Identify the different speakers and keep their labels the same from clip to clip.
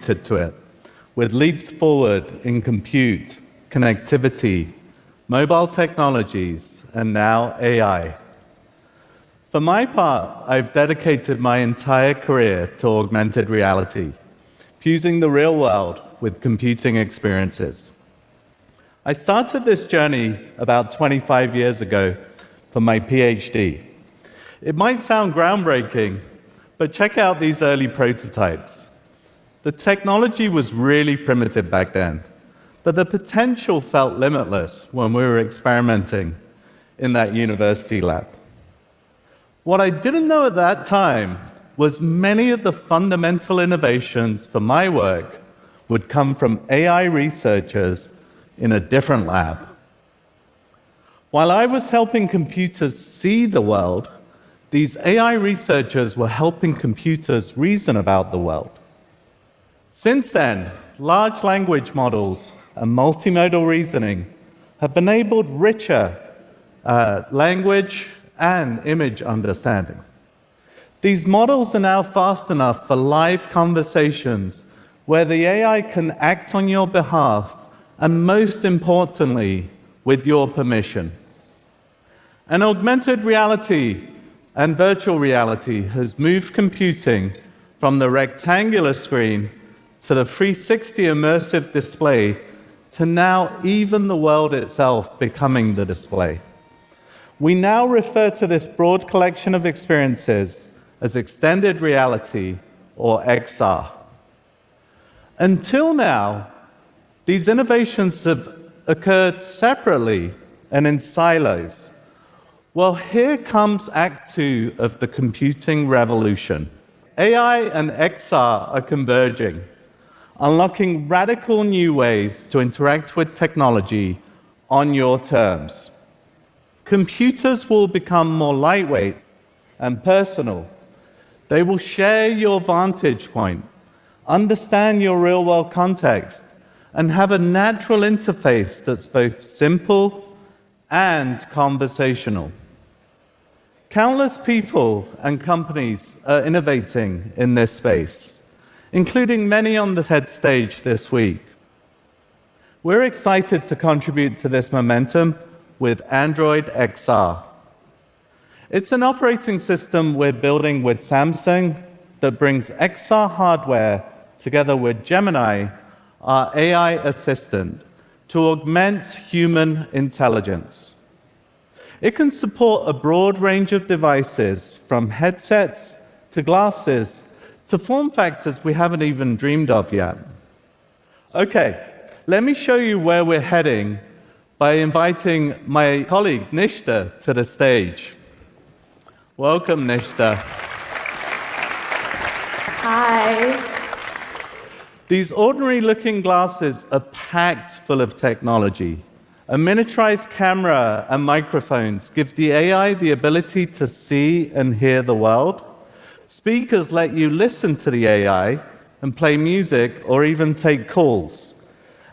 Speaker 1: to it, with leaps forward in compute, connectivity, mobile technologies, and now AI. For my part, I've dedicated my entire career to augmented reality, fusing the real world with computing experiences. I started this journey about 25 years ago for my PhD. It might sound groundbreaking, but check out these early prototypes. The technology was really primitive back then, but the potential felt limitless when we were experimenting in that university lab. What I didn't know at that time was many of the fundamental innovations for my work would come from AI researchers in a different lab. While I was helping computers see the world, these AI researchers were helping computers reason about the world. Since then, large language models and multimodal reasoning have enabled richer language and image understanding. These models are now fast enough for live conversations where the AI can act on your behalf and, most importantly, with your permission. And augmented reality and virtual reality has moved computing from the rectangular screen to the 360 immersive display to now even the world itself becoming the display. We now refer to this broad collection of experiences as extended reality, or XR. Until now, these innovations have occurred separately and in silos. Well, here comes Act 2 of the computing revolution. AI and XR are converging, unlocking radical new ways to interact with technology on your terms. Computers will become more lightweight and personal. They will share your vantage point, understand your real-world context, and have a natural interface that's both simple and conversational. Countless people and companies are innovating in this space, including many on the TED stage this week. We're excited to contribute to this momentum with Android XR. It's an operating system we're building with Samsung that brings XR hardware together with Gemini, our AI assistant, to augment human intelligence. It can support a broad range of devices, from headsets to glasses to form factors we haven't even dreamed of yet. Okay, let me show you where we're heading by inviting my colleague Nishta to the stage. Welcome, Nishta.
Speaker 2: Hi.
Speaker 1: These ordinary-looking glasses are packed full of technology. A miniaturized camera and microphones give the AI the ability to see and hear the world. Speakers let you listen to the AI and play music or even take calls.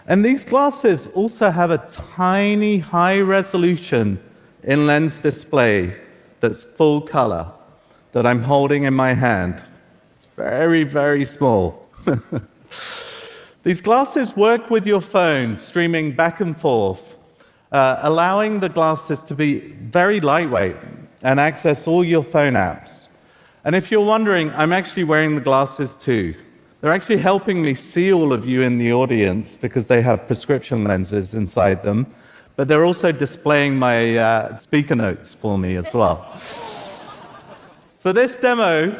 Speaker 1: And these glasses also have a tiny, high-resolution in-lens display that's full color that I'm holding in my hand. It's very, very small. These glasses work with your phone, streaming back and forth, allowing the glasses to be very lightweight and access all your phone apps. And if you're wondering, I'm actually wearing the glasses too. They're actually helping me see all of you in the audience because they have prescription lenses inside them, but they're also displaying my speaker notes for me as well. For this demo,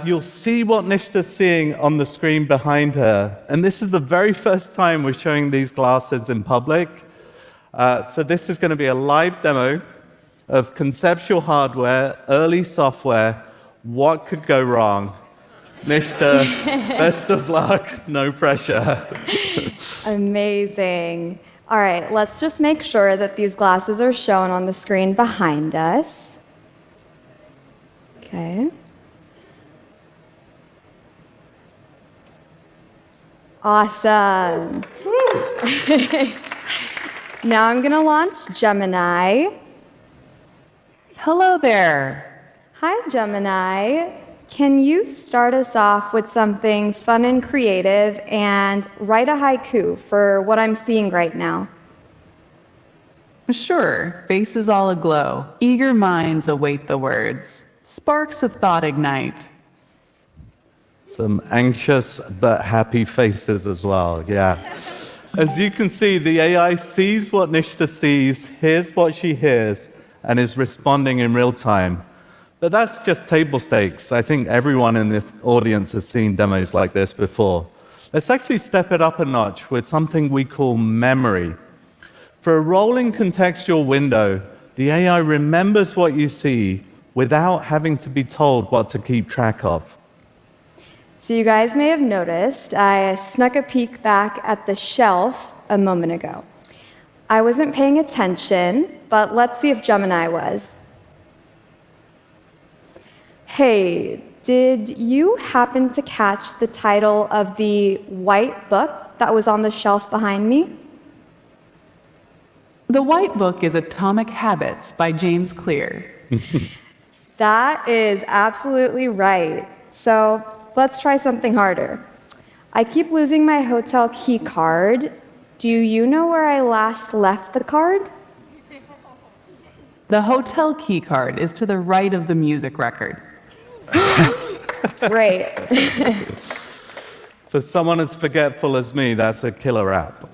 Speaker 1: you'll see what Nishta's seeing on the screen behind her, and this is the very first time we're showing these glasses in public. So this is going to be a live demo of conceptual hardware, early software. What could go wrong? Nishta, best of luck, no pressure.
Speaker 2: Amazing. All right, let's just make sure that these glasses are shown on the screen behind us. Okay. Awesome. Now I'm going to launch Gemini.
Speaker 3: Hello there.
Speaker 2: Hi, Gemini. can you start us off with something fun and creative and write a haiku for what I'm seeing right now?
Speaker 3: Sure, faces all aglow, eager minds await the words, sparks of thought ignite.
Speaker 1: Some anxious but happy faces as well, yeah. As you can see, the AI sees what Nishta sees, hears what she hears, and is responding in real time. But that's just table stakes. I think everyone in this audience has seen demos like this before. Let's actually step it up a notch with something we call memory. For a rolling contextual window, the AI remembers what you see without having to be told what to keep track of.
Speaker 2: So you guys may have noticed I snuck a peek back at the shelf a moment ago. I wasn't paying attention, but let's see if Gemini was. Hey, did you happen to catch the title of the white book that was on the shelf behind me?
Speaker 3: The white book is Atomic Habits by James Clear.
Speaker 2: That is absolutely right. So let's try something harder. I keep losing my hotel key card. Do you know where I last left the card?
Speaker 3: The hotel key card is to the right of the music record.
Speaker 2: Great.
Speaker 1: For someone as forgetful as me, that's a killer app.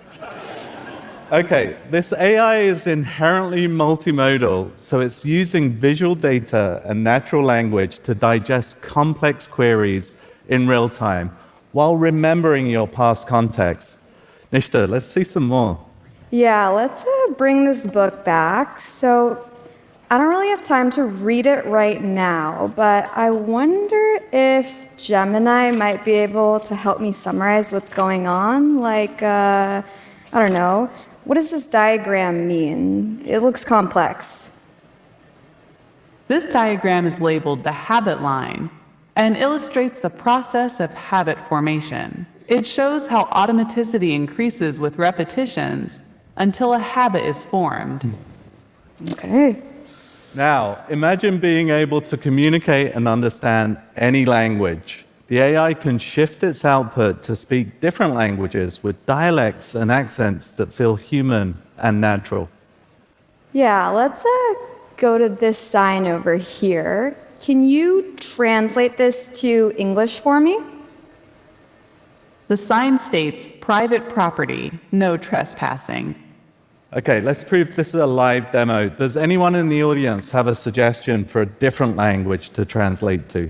Speaker 1: Okay, this AI is inherently multimodal, so it's using visual data and natural language to digest complex queries in real time while remembering your past context. Nishta, let's see some more.
Speaker 2: Yeah, let's bring this book back. So I don't really have time to read it right now, but I wonder if Gemini might be able to help me summarize what's going on. Like, I don't know, what does this diagram mean? It looks complex.
Speaker 3: This diagram is labeled the habit line and illustrates the process of habit formation. It shows how automaticity increases with repetitions until a habit is formed.
Speaker 2: Okay.
Speaker 1: Now, imagine being able to communicate and understand any language. The AI can shift its output to speak different languages with dialects and accents that feel human and natural.
Speaker 2: Yeah, let's go to this sign over here. Can you translate this to English for me?
Speaker 3: The sign states private property, no trespassing.
Speaker 1: Okay, let's prove this is a live demo. Does anyone in the audience have a suggestion for a different language to translate to?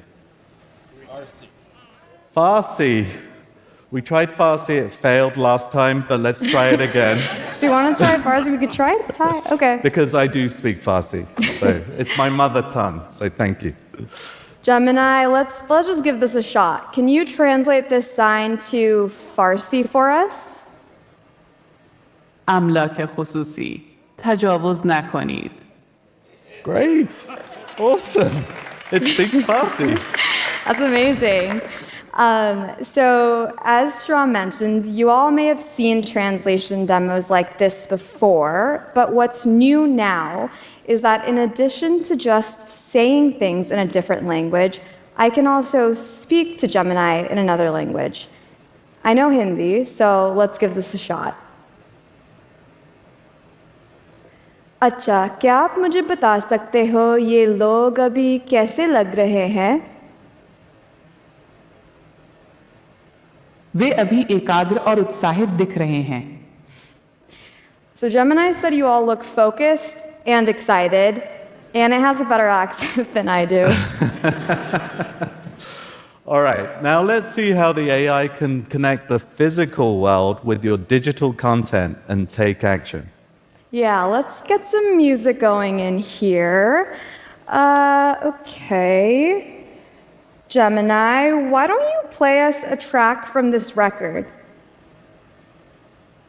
Speaker 1: Farsi. We tried Farsi, it failed last time, but let's try it again.
Speaker 2: So you want to try Farsi? We could try it. Okay.
Speaker 1: Because I do speak Farsi, so it's my mother tongue, so thank you.
Speaker 2: Gemini, let's just give this a shot. Can you translate this sign to Farsi for us?
Speaker 3: املاک خصوصی تجاوز نکنید.
Speaker 1: Great, awesome. It speaks Farsi.
Speaker 2: That's amazing. So, as Shahram mentioned, you all may have seen translation demos like this before, but what's new now is that in addition to just saying things in a different language, I can also speak to Gemini in another language. I know Hindi, so let's give this a shot. अच्छा, क्या आप मुझे बता सकते हो ये लोग अभी कैसे लग रहे हैं?
Speaker 3: वे अभी एकाग्र और उत्साहित दिख रहे हैं.
Speaker 2: So Gemini said you all look focused and excited, and it has a better accent than I do.
Speaker 1: All right, now let's see how the AI can connect the physical world with your digital content and take action.
Speaker 2: Yeah, let's get some music going in here. Okay. Gemini, why don't you play us a track from this record?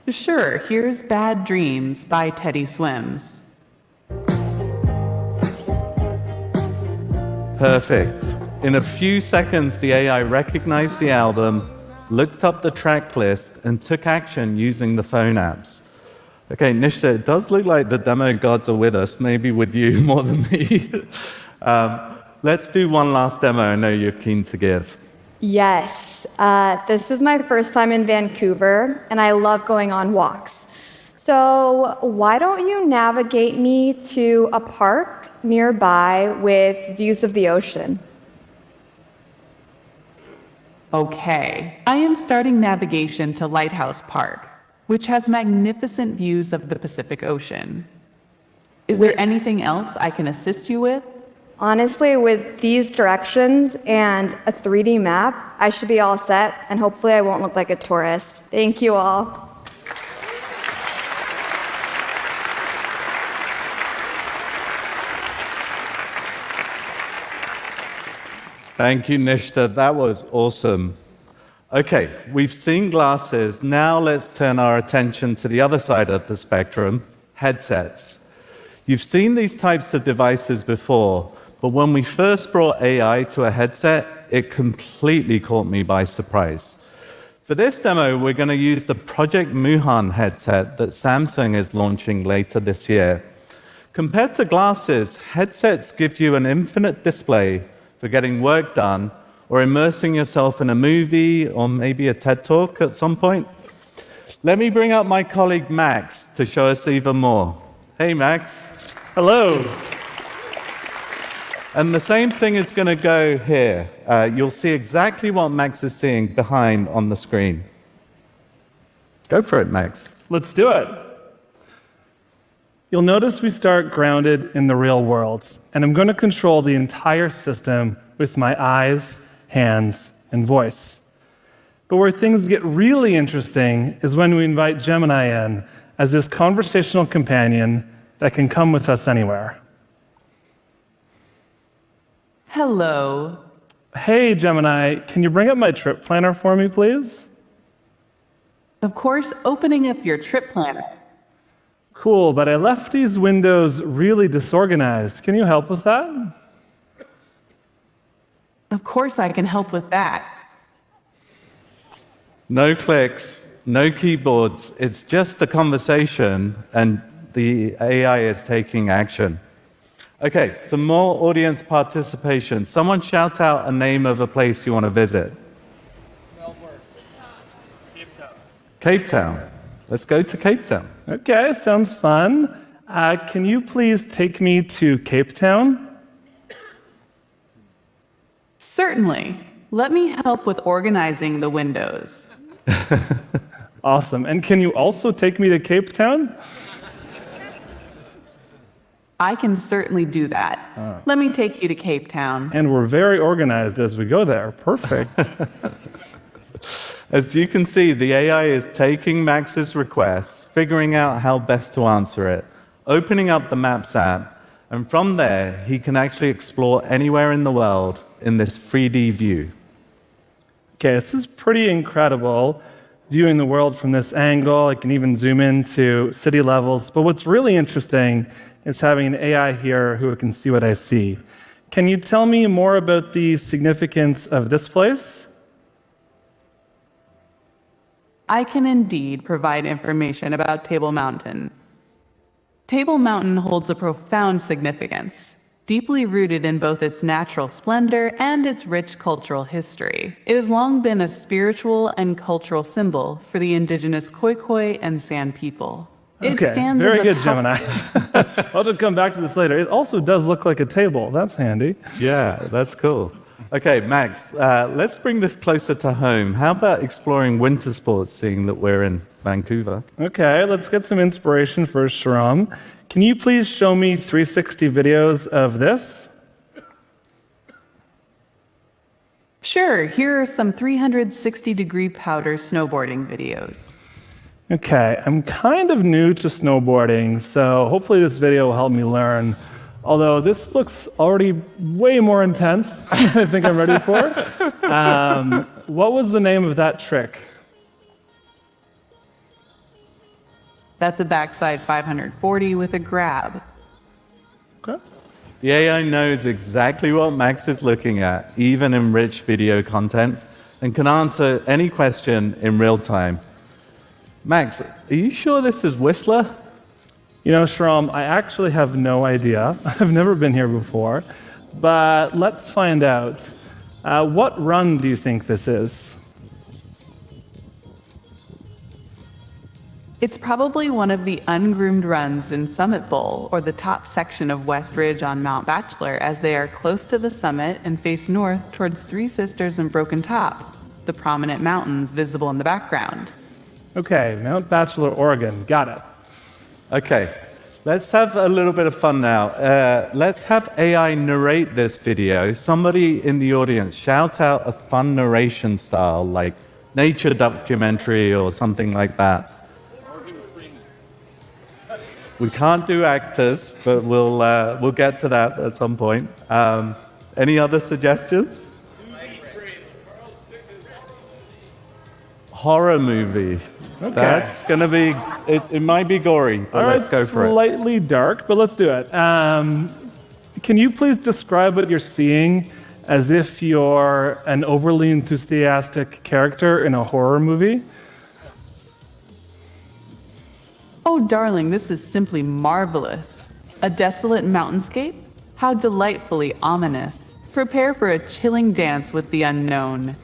Speaker 3: Sure, here's Bad Dreams by Teddy Swims.
Speaker 1: Perfect. In a few seconds, the AI recognized the album, looked up the track list, and took action using the phone apps. Okay, Nishta, it does look like the demo gods are with us, maybe with you more than me. let's do one last demo I know you're keen to give.
Speaker 2: Yes, this is my first time in Vancouver, and I love going on walks. So why don't you navigate me to a park nearby with views of the ocean?
Speaker 3: Okay, I am starting navigation to Lighthouse Park, which has magnificent views of the Pacific Ocean. Is there anything else I can assist you with?
Speaker 2: Honestly, with these directions and a 3D map, I should be all set, and hopefully I won't look like a tourist. Thank you all.
Speaker 1: Thank you, Nishta. That was awesome. Okay, we've seen glasses. Now let's turn our attention to the other side of the spectrum, headsets. You've seen these types of devices before, but when we first brought AI to a headset, it completely caught me by surprise. For this demo, we're going to use the Project Muhan headset that Samsung is launching later this year. Compared to glasses, headsets give you an infinite display for getting work done or immersing yourself in a movie or maybe a TED Talk at some point. Let me bring up my colleague Max to show us even more. Hey, Max.
Speaker 4: Hello.
Speaker 1: And the same thing is going to go here. You'll see exactly what Max is seeing behind on the screen. Go for it, Max.
Speaker 4: Let's do it. You'll notice we start grounded in the real world, and I'm going to control the entire system with my eyes, hands, and voice. But where things get really interesting is when we invite Gemini in as this conversational companion that can come with us anywhere.
Speaker 3: Hello.
Speaker 4: Hey, Gemini, can you bring up my trip planner for me, please?
Speaker 3: Of course, opening up your trip planner.
Speaker 4: Cool, but I left these windows really disorganized. Can you help with that?
Speaker 3: Of course, I can help with that.
Speaker 1: No clicks, no keyboards. It's just a conversation, and the AI is taking action. Okay, some more audience participation. Someone shout out a name of a place you want to visit.
Speaker 4: Melbourne. Cape Town.
Speaker 1: Cape Town. Let's go to Cape Town.
Speaker 4: Okay, sounds fun. Can you please take me to Cape Town?
Speaker 3: Certainly. Let me help with organizing the windows.
Speaker 4: Awesome. And can you also take me to Cape Town?
Speaker 3: I can certainly do that. Let me take you to Cape Town.
Speaker 4: And we're very organized as we go there. Perfect.
Speaker 1: As you can see, the AI is taking Max's request, figuring out how best to answer it, opening up the Maps app, and from there, he can actually explore anywhere in the world in this 3D view.
Speaker 4: Okay, this is pretty incredible, viewing the world from this angle. I can even zoom into city levels. But what's really interesting is having an AI here who can see what I see. Can you tell me more about the significance of this place?
Speaker 3: I can indeed provide information about Table Mountain. Table Mountain holds a profound significance, deeply rooted in both its natural splendor and its rich cultural history. It has long been a spiritual and cultural symbol for the indigenous Khoikhoi and San people. It
Speaker 4: Okay,
Speaker 3: stands
Speaker 4: very
Speaker 3: as a
Speaker 4: good, Gemini. I'll just come back to this later. It also does look like a table. That's handy.
Speaker 1: Yeah, that's cool. Okay, Max, let's bring this closer to home. How about exploring winter sports, seeing that we're in Vancouver?
Speaker 4: Okay, let's get some inspiration first, Shahram. Can you please show me 360 videos of this?
Speaker 3: Sure, here are some 360-degree powder snowboarding videos.
Speaker 4: Okay, I'm kind of new to snowboarding, so hopefully this video will help me learn. Although this looks already way more intense than I think I'm ready for. What was the name of that trick?
Speaker 3: That's a backside 540 with a grab.
Speaker 4: Okay.
Speaker 1: The AI knows exactly what Max is looking at, even in rich video content, and can answer any question in real time. Max, are you sure this is Whistler?
Speaker 4: You know, Shahram, I actually have no idea. I've never been here before. but let's find out. What run do you think this is?
Speaker 3: It's probably one of the ungroomed runs in Summit Bowl or the top section of West Ridge on Mount Bachelor, as they are close to the summit and face north towards Three Sisters and Broken Top, the prominent mountains visible in the background.
Speaker 4: Okay, Mount Bachelor, Oregon. Got it.
Speaker 1: Okay, let's have a little bit of fun now. Let's have AI narrate this video. Somebody in the audience shout out a fun narration style, like nature documentary or something like that. We can't do actors, but we'll get to that at some point. Any other suggestions? Horror movie.
Speaker 4: Okay.
Speaker 1: That's gonna be. It might be gory, but let's go for it.
Speaker 4: Slightly dark, but let's do it. Can you please describe what you're seeing as if you're an overly enthusiastic character in a horror movie?
Speaker 3: Oh, darling, this is simply marvelous. A desolate mountainscape? How delightfully ominous. Prepare for a chilling dance with the unknown,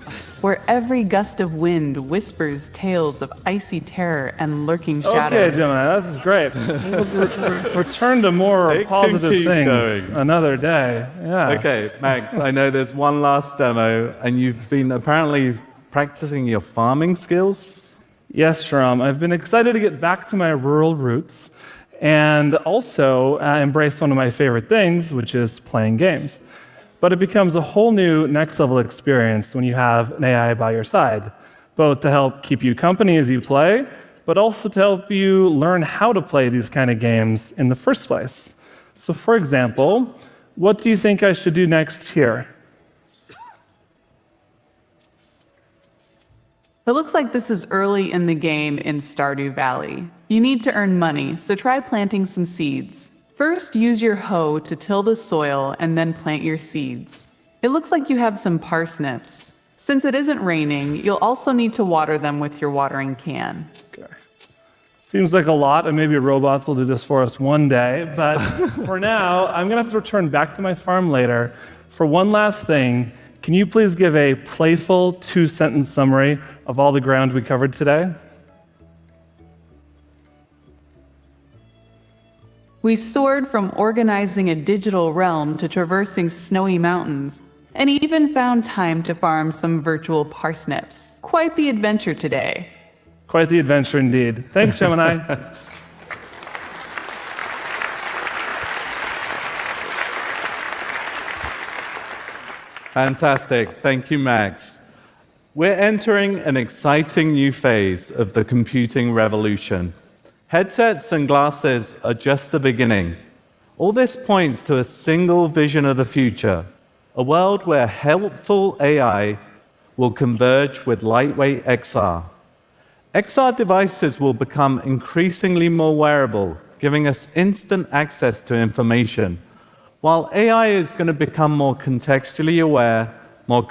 Speaker 3: where every gust of wind whispers tales of icy terror and lurking shadows.
Speaker 4: Okay, Gemini, that's great. We'll return to more
Speaker 1: It can
Speaker 4: positive
Speaker 1: keep
Speaker 4: things
Speaker 1: going.
Speaker 4: another day. Yeah.
Speaker 1: Okay, Max. I know there's one last demo, and you've been apparently practicing your farming skills.
Speaker 4: Yes, Shahram. I've been excited to get back to my rural roots and also embrace one of my favorite things, which is playing games. But it becomes a whole new next level experience when you have an AI by your side, both to help keep you company as you play, but also to help you learn how to play these kind of games in the first place. So for example, what do you think I should do next here?
Speaker 3: It looks like this is early in the game in Stardew Valley. You need to earn money, so try planting some seeds. First, use your hoe to till the soil and then plant your seeds. It looks like you have some parsnips. Since it isn't raining, you'll also need to water them with your watering can.
Speaker 4: Okay. Seems like a lot, and maybe robots will do this for us one day, but for now, I'm gonna have to return back to my farm later. For one last thing, can you please give a playful 2-sentence summary of all the ground we covered today?
Speaker 3: We soared from organizing a digital realm to traversing snowy mountains, and even found time to farm some virtual parsnips. Quite the adventure today.
Speaker 4: Quite the adventure indeed. Thanks, Gemini.
Speaker 1: Fantastic. Thank you, Max. We're entering an exciting new phase of the computing revolution. Headsets and glasses are just the beginning. All this points to a single vision of the future, a world where helpful AI will converge with lightweight XR. XR devices will become increasingly more wearable, giving us instant access to information, while AI is going to become more contextually aware, more